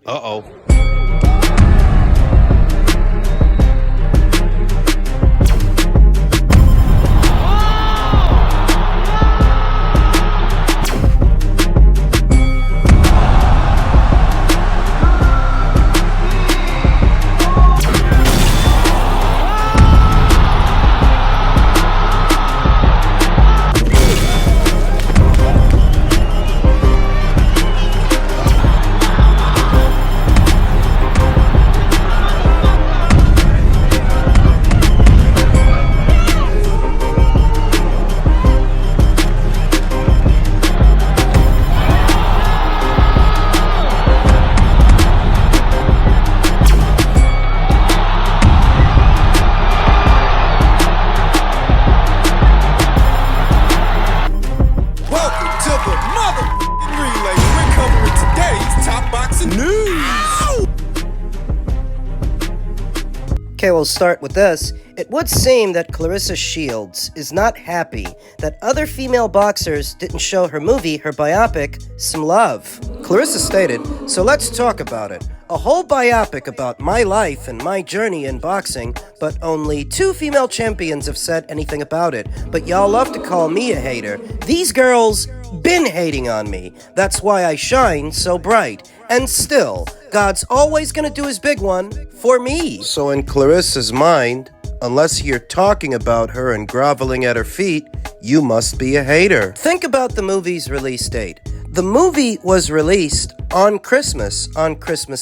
Uh-oh. Okay, we'll start with this. It would seem that Claressa Shields is not happy that other female boxers didn't show her movie, her biopic, some love. Claressa stated, "So let's talk about it. A whole biopic about my life and my journey in boxing, but only 2 female champions have said anything about it. But y'all love to call me a hater. These girls been hating on me. That's why I shine so bright. And still, God's always gonna do his big one for me." So in Claressa's mind, unless you're talking about her and groveling at her feet, you must be a hater. Think about the movie's release date. The movie was released on Christmas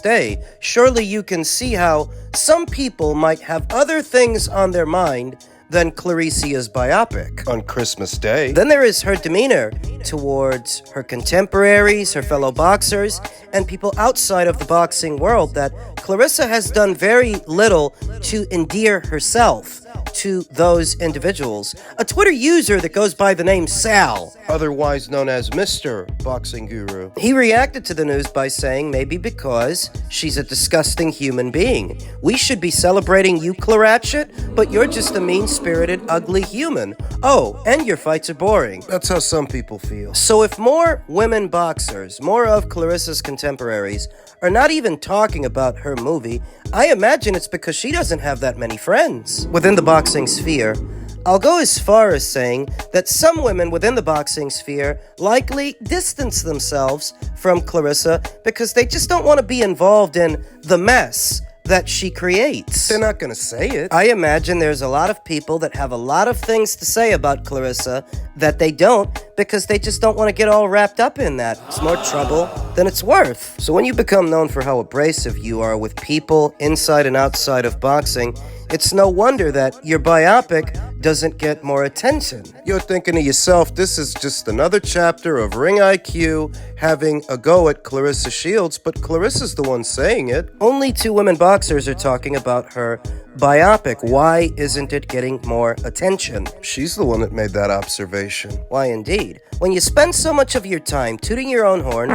Day. Surely you can see how some people might have other things on their mind than Claressa's biopic. On Christmas Day? Then there is her demeanor towards her contemporaries, her fellow boxers, and people outside of the boxing world, that Claressa has done very little to endear herself to those individuals. A Twitter user that goes by the name Sal, otherwise known as Mr. Boxing Guru, he reacted to the news by saying maybe because she's a disgusting human being. We should be celebrating you, Claressa, but you're just a mean-spirited, ugly human. Oh, and your fights are boring. That's how some people feel. So if more women boxers, more of Claressa's contemporaries, are not even talking about her movie, I imagine it's because she doesn't have that many friends within the boxing sphere. I'll go as far as saying that some women within the boxing sphere likely distance themselves from Claressa because they just don't want to be involved in the mess that she creates. They're not gonna say it. I imagine there's a lot of people that have a lot of things to say about Claressa that they don't because they just don't want to get all wrapped up in that. It's more trouble than it's worth. So when you become known for how abrasive you are with people inside and outside of boxing, it's no wonder that your biopic doesn't get more attention. You're thinking to yourself, this is just another chapter of Ring IQ having a go at Claressa Shields, but Claressa's the one saying it. Only 2 women boxers are talking about her biopic. Why isn't it getting more attention? She's the one that made that observation. Why indeed. When you spend so much of your time tooting your own horn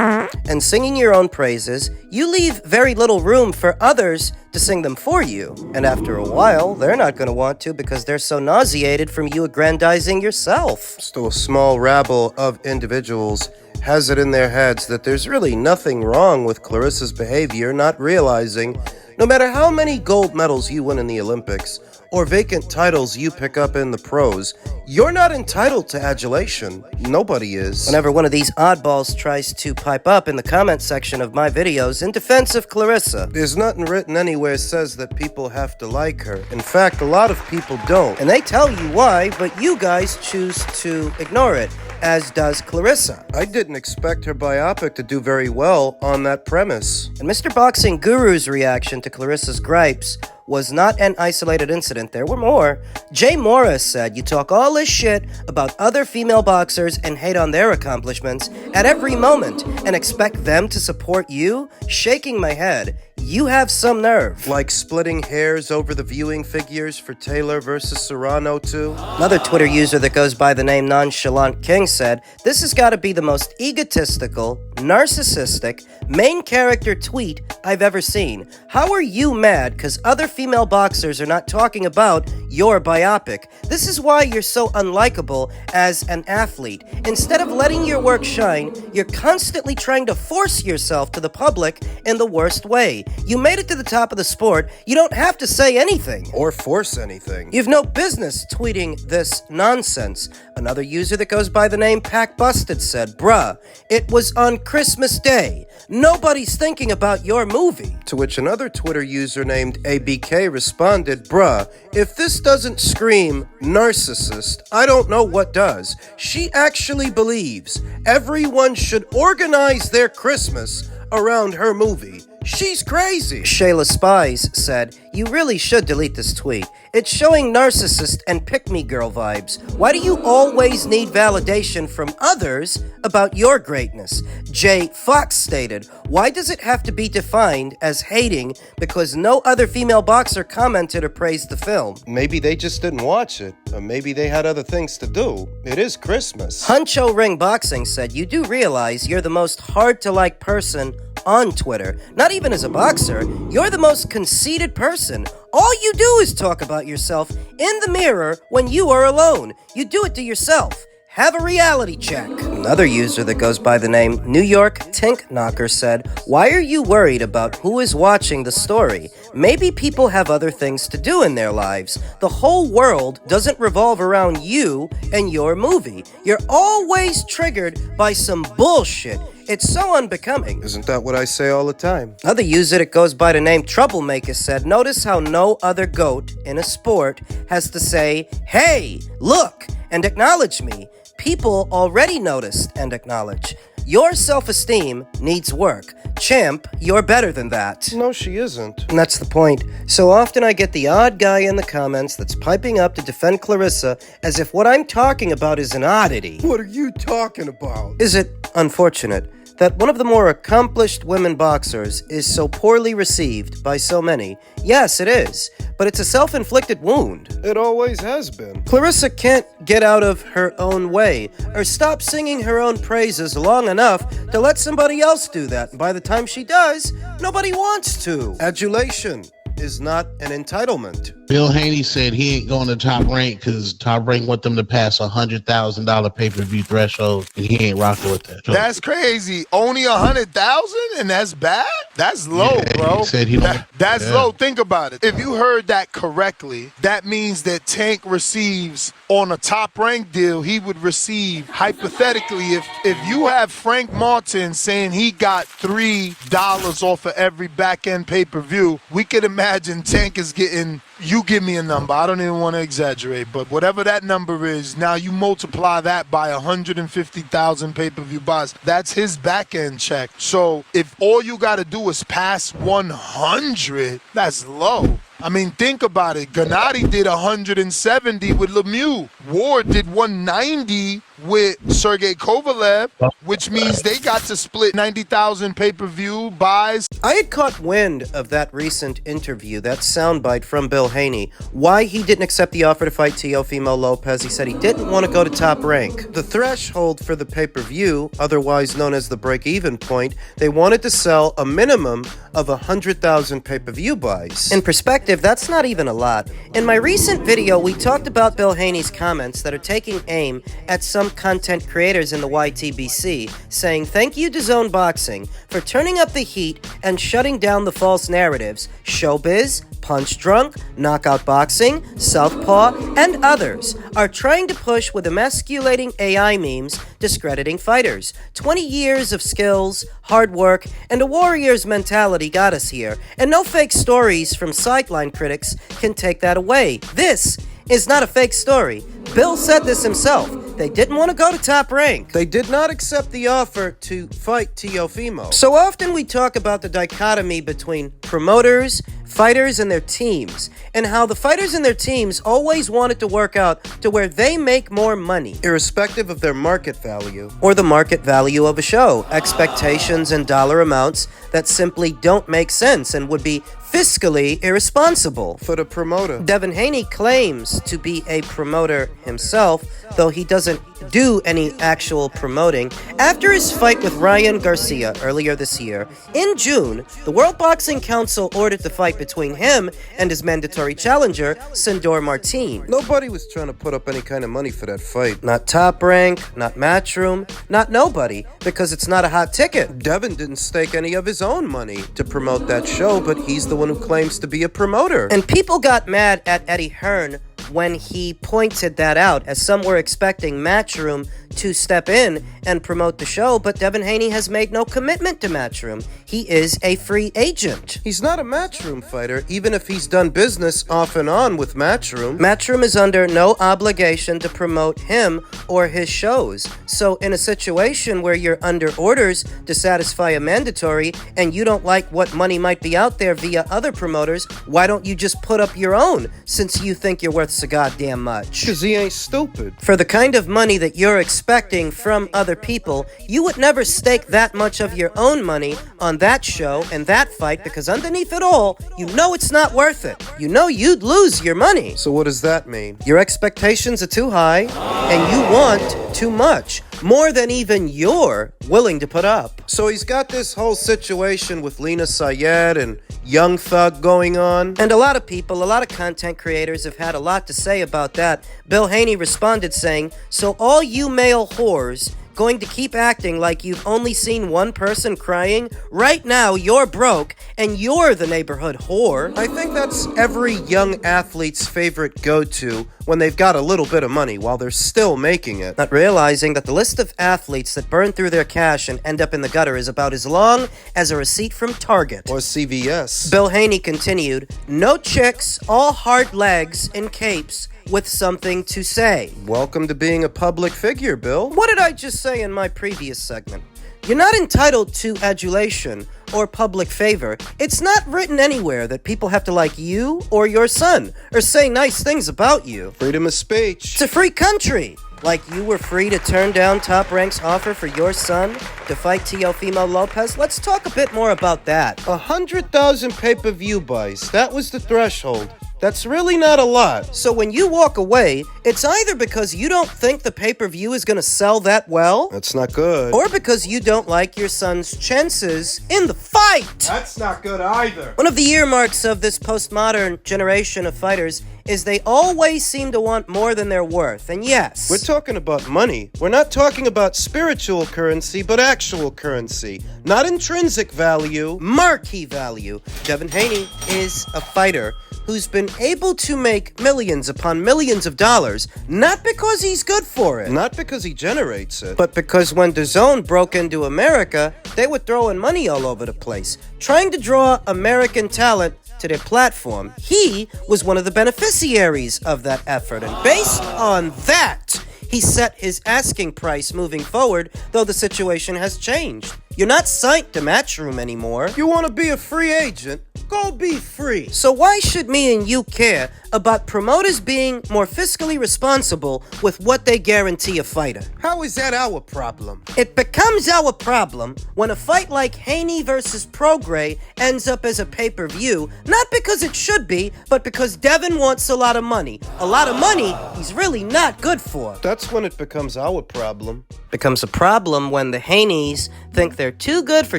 and singing your own praises, you leave very little room for others to sing them for you. And after a while, they're not going to want to because they're so nauseated from you aggrandizing yourself. Still, a small rabble of individuals has it in their heads that there's really nothing wrong with Claressa's behavior, not realizing no matter how many gold medals you win in the Olympics or vacant titles you pick up in the pros, you're not entitled to adulation. Nobody is. Whenever one of these oddballs tries to pipe up in the comment section of my videos in defense of Claressa, there's nothing written anywhere says that people have to like her. In fact, a lot of people don't. And they tell you why, but you guys choose to ignore it, as does Claressa. I didn't expect her biopic to do very well on that premise. And Mr. Boxing Guru's reaction to Claressa's gripes was not an isolated incident. There were more. Jay Morris said, "You talk all this shit about other female boxers and hate on their accomplishments at every moment and expect them to support you?" Shaking my head. You have some nerve. Like splitting hairs over the viewing figures for Taylor versus Serrano too? Another Twitter user that goes by the name Nonchalant King said, "This has got to be the most egotistical, narcissistic, main character tweet I've ever seen. How are you mad because other female boxers are not talking about your biopic. This is why you're so unlikable as an athlete. Instead of letting your work shine, you're constantly trying to force yourself to the public in the worst way. You made it to the top of the sport. You don't have to say anything. Or force anything. You've no business tweeting this nonsense. Another user that goes by the name Pack Busted said, "Bruh, it was on Christmas Day. Nobody's thinking about your movie." To which another Twitter user named ABK responded, "Bruh, if this doesn't scream narcissist, I don't know what does. She actually believes everyone should organize their Christmas around her movie. She's crazy." Shayla Spies said, "You really should delete this tweet. It's showing narcissist and pick-me-girl vibes. Why do you always need validation from others about your greatness?" Jay Fox stated, "Why does it have to be defined as hating because no other female boxer commented or praised the film?" Maybe they just didn't watch it, or maybe they had other things to do. It is Christmas. Huncho Ring Boxing said, "You do realize you're the most hard-to-like person on Twitter. Not even as a boxer, you're the most conceited person. All you do is talk about yourself in the mirror when you are alone. You do it to yourself. Have a reality check." Another user that goes by the name New York Tink Knocker said, "Why are you worried about who is watching the story? Maybe people have other things to do in their lives. The whole world doesn't revolve around you and your movie. You're always triggered by some bullshit. It's so unbecoming." Isn't that what I say all the time? Another user that goes by the name Troublemaker said, "Notice how no other GOAT in a sport has to say, 'Hey, look,' and acknowledge me. People already noticed and acknowledge. Your self-esteem needs work. Champ, you're better than that." No, she isn't. And that's the point. So often I get the odd guy in the comments that's piping up to defend Claressa as if what I'm talking about is an oddity. What are you talking about? Is it unfortunate that one of the more accomplished women boxers is so poorly received by so many? Yes, it is, but it's a self-inflicted wound. It always has been. Claressa can't get out of her own way or stop singing her own praises long enough to let somebody else do that. And by the time she does, nobody wants to. Adulation is not an entitlement. Bill Haney said he ain't going to Top Rank because Top Rank want them to pass $100,000 pay-per-view threshold, and he ain't rocking with that. That's crazy. Only 100,000, and that's bad. That's low, bro. He said he don't. That's low. Think about it. If you heard that correctly, that means that Tank receives on a Top Rank deal. He would receive hypothetically if you have Frank Martin saying he got $3 off of every back end pay-per-view. We could imagine Tank is getting. You give me a number. I don't even want to exaggerate, but whatever that number is, now you multiply that by 150,000 pay-per-view buys. That's his back-end check. So if all you got to do is pass 100, that's low. I mean, think about it. Gennady did 170 with Lemieux. Ward did 190 with Sergey Kovalev, which means they got to split 90,000 pay-per-view buys. I had caught wind of that recent interview, that soundbite from Bill Haney, why he didn't accept the offer to fight Teofimo Lopez. He said he didn't want to go to Top Rank. The threshold for the pay-per-view, otherwise known as the break-even point, they wanted to sell a minimum of 100,000 pay-per-view buys. In perspective, that's not even a lot. In my recent video, we talked about Bill Haney's comments that are taking aim at some content creators in the YTBC, saying thank you to Zone Boxing for turning up the heat and shutting down the false narratives. Showbiz, Punch Drunk, Knockout Boxing, Southpaw, and others are trying to push with emasculating AI memes, discrediting fighters. 20 years of skills, hard work, and a warrior's mentality got us here, and no fake stories from sideline critics can take that away. This is not a fake story. Bill said this himself. They didn't want to go to Top Rank. They did not accept the offer to fight Teofimo. So often we talk about the dichotomy between promoters, fighters, and their teams, and how the fighters and their teams always wanted to work out to where they make more money, irrespective of their market value. Or the market value of a show, expectations and dollar amounts that simply don't make sense and would be fiscally irresponsible. For the promoter. Devin Haney claims to be a promoter himself, though he doesn't do any actual promoting. After his fight with Ryan Garcia earlier this year, in June, the World Boxing Council ordered the fight between him and his mandatory challenger, Sindor Martin. Nobody was trying to put up any kind of money for that fight. Not Top Rank, not Matchroom, not nobody, because it's not a hot ticket. Devin didn't stake any of his own money to promote that show, but he's the one who claims to be a promoter. And people got mad at Eddie Hearn when he pointed that out, as some were expecting Matchroom to step in and promote the show, but Devin Haney has made no commitment to Matchroom. He is a free agent. He's not a Matchroom fighter, even if he's done business off and on with Matchroom. Matchroom is under no obligation to promote him or his shows. So in a situation where you're under orders to satisfy a mandatory and you don't like what money might be out there via other promoters, why don't you just put up your own, since you think you're worth so goddamn much? Because he ain't stupid. For the kind of money that you're expecting from other people, you would never stake that much of your own money on that show and that fight, because underneath it all, you know it's not worth it. You know you'd lose your money. So what does that mean? Your expectations are too high, and you want too much. More than even you're willing to put up. So he's got this whole situation with Lena Sayed and Young Thug going on. And a lot of people, a lot of content creators have had a lot to say about that. Bill Haney responded saying, "So all you male whores going to keep acting like you've only seen one person crying? Right now, you're broke, and you're the neighborhood whore." I think that's every young athlete's favorite go-to when they've got a little bit of money while they're still making it. Not realizing that the list of athletes that burn through their cash and end up in the gutter is about as long as a receipt from Target. Or CVS. Bill Haney continued, "No chicks, all hard legs in capes with something to say." Welcome to being a public figure, Bill. What did I just say in my previous segment? You're not entitled to adulation or public favor. It's not written anywhere that people have to like you or your son or say nice things about you. Freedom of speech. It's a free country. Like you were free to turn down Top Rank's offer for your son to fight Teofimo Lopez. Let's talk a bit more about that. 100,000 pay-per-view buys. That was the threshold. That's really not a lot. So when you walk away, it's either because you don't think the pay-per-view is going to sell that well, That's not good. or because you don't like your son's chances in the fight. That's not good either. One of the earmarks of this postmodern generation of fighters is they always seem to want more than they're worth. And yes, We're talking about money. We're not talking about spiritual currency, but actual currency. Not intrinsic value. marquee value. Devin Haney is a fighter who's been able to make millions upon millions of dollars, not because he's good for it, Not because he generates it. but because when DAZN broke into America, they were throwing money all over the place, trying to draw American talent to their platform. He was one of the beneficiaries of that effort, and based on that, he set his asking price moving forward, though the situation has changed. You're not signed to Matchroom anymore. You want to be a free agent? Go be free. So why should me and you care about promoters being more fiscally responsible with what they guarantee a fighter? How is that our problem? It becomes our problem when a fight like Haney versus Prograis ends up as a pay-per-view, not because it should be, but because Devin wants a lot of money. A lot of money he's really not good for. That's when it becomes our problem. Becomes a problem when the Haneys think they're too good for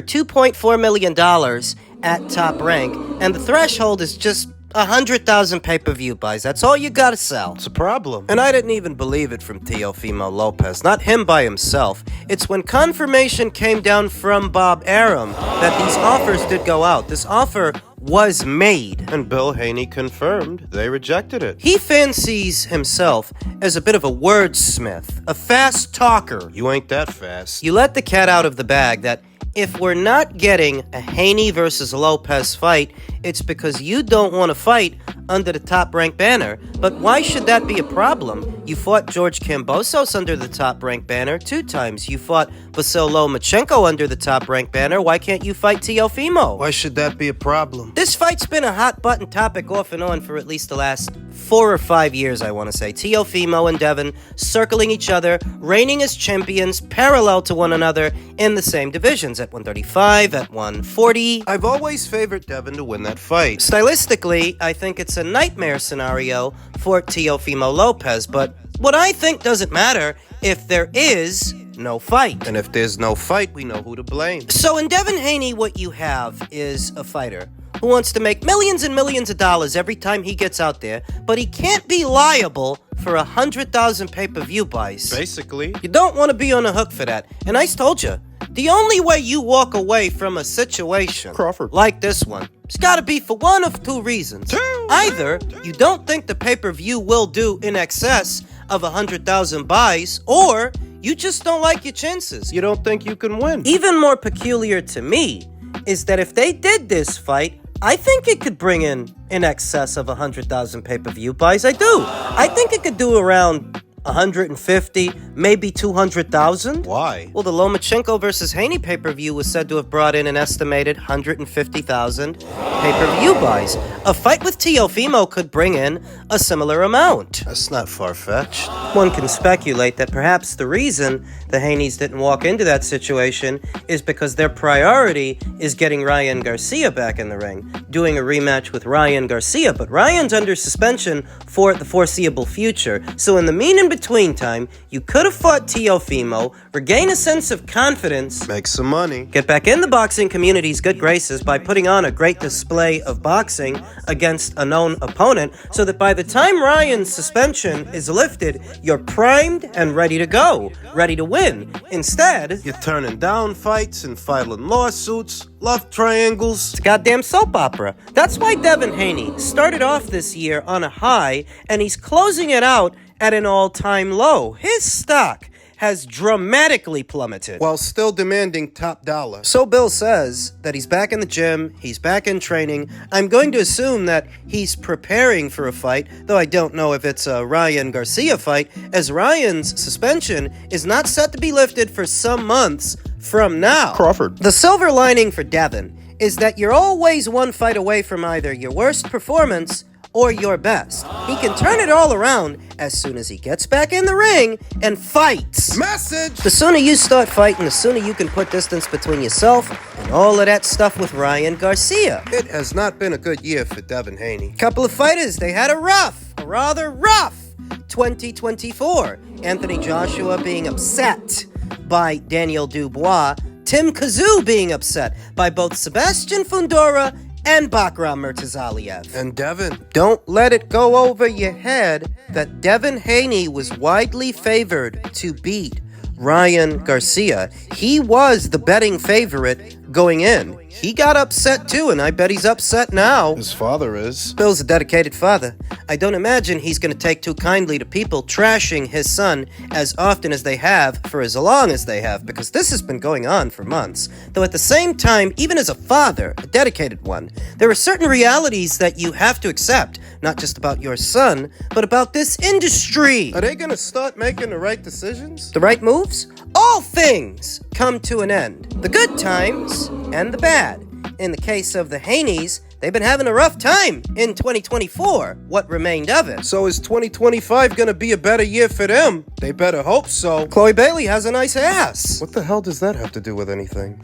$2.4 million at Top Rank, and the threshold is just 100,000 pay-per-view buys. That's all you gotta sell. It's a problem. And I didn't even believe it from Teofimo Lopez, not him by himself. It's when confirmation came down from Bob Arum that these offers did go out. This offer was made. And Bill Haney confirmed they rejected it. He fancies himself as a bit of a wordsmith, a fast talker. You ain't that fast. You let the cat out of the bag that if we're not getting a Haney versus Lopez fight, it's because you don't want to fight under the Top Rank banner. But why should that be a problem? You fought George Kambosos under the Top Rank banner 2 times. You fought Vasyl Lomachenko under the Top Rank banner. Why can't you fight Teofimo? Why should that be a problem? This fight's been a hot-button topic off and on for at least the last 4 or 5 years, I want to say. Teofimo and Devin circling each other, reigning as champions, parallel to one another in the same divisions, at 135, at 140. I've always favored Devin to win that fight. Stylistically, I think it's a nightmare scenario for Teofimo Lopez, but what I think doesn't matter if there is no fight. And if there's no fight, we know who to blame. So in Devin Haney, what you have is a fighter who wants to make millions and millions of dollars every time he gets out there, but he can't be liable for 100,000 pay-per-view buys. Basically. You don't want to be on the hook for that. And I told you, the only way you walk away from a situation Crawford. like this one, it's got to be for one of 2 reasons. Either you don't think the pay-per-view will do in excess of 100,000 buys, or you just don't like your chances. You don't think you can win? Even more peculiar to me is that if they did this fight, I think it could bring in excess of 100,000 pay-per-view buys. I do. I think it could do around 150, maybe 200,000. Why? Well, the Lomachenko versus Haney pay-per-view was said to have brought in an estimated 150,000 pay-per-view buys. A fight with Teofimo could bring in a similar amount. That's not far-fetched. One can speculate that perhaps the reason the Haneys didn't walk into that situation is because their priority is getting Ryan Garcia back in the ring, doing a rematch with Ryan Garcia, but Ryan's under suspension for the foreseeable future. So in the in-between time, you could have fought Teofimo, regain a sense of confidence, Make some money. get back in the boxing community's good graces by putting on a great display of boxing against a known opponent, so that by the time Ryan's suspension is lifted, you're primed and ready to go, ready to win. Instead, You're turning down fights and filing lawsuits, love triangles. it's a goddamn soap opera. That's why Devin Haney started off this year on a high, and he's closing it out at an all-time low. His stock has dramatically plummeted. While still demanding top dollar. So Bill says that he's back in the gym, he's back in training. I'm going to assume that he's preparing for a fight, though I don't know if it's a Ryan Garcia fight, as Ryan's suspension is not set to be lifted for some months from now. Crawford. The silver lining for Devin is that you're always one fight away from either your worst performance or your best. He can turn it all around as soon as he gets back in the ring and fights. Message! The sooner you start fighting, the sooner you can put distance between yourself and all of that stuff with Ryan Garcia. It has not been a good year for Devin Haney. Couple of fighters, they had a rather rough 2024. Anthony Joshua being upset by Daniel Dubois. Tim Kazoo being upset by both Sebastian Fundora and Bakram Murtazaliev. And Devin. Don't let it go over your head that Devin Haney was widely favored to beat Ryan Garcia. He was the betting favorite going in. He got upset too, and I bet he's upset now. His father is. Bill's a dedicated father. I don't imagine he's going to take too kindly to people trashing his son as often as they have for as long as they have, because this has been going on for months. Though at the same time, even as a father, a dedicated one, there are certain realities that you have to accept, not just about your son, but about this industry. Are they gonna start making the right decisions? The right moves? All things come to an end. The good times and the bad. In the case of the Haneys, they've been having a rough time in 2024, what remained of it. So is 2025 gonna be a better year for them? They better hope so. Chloe Bailey has a nice ass. What the hell does that have to do with anything?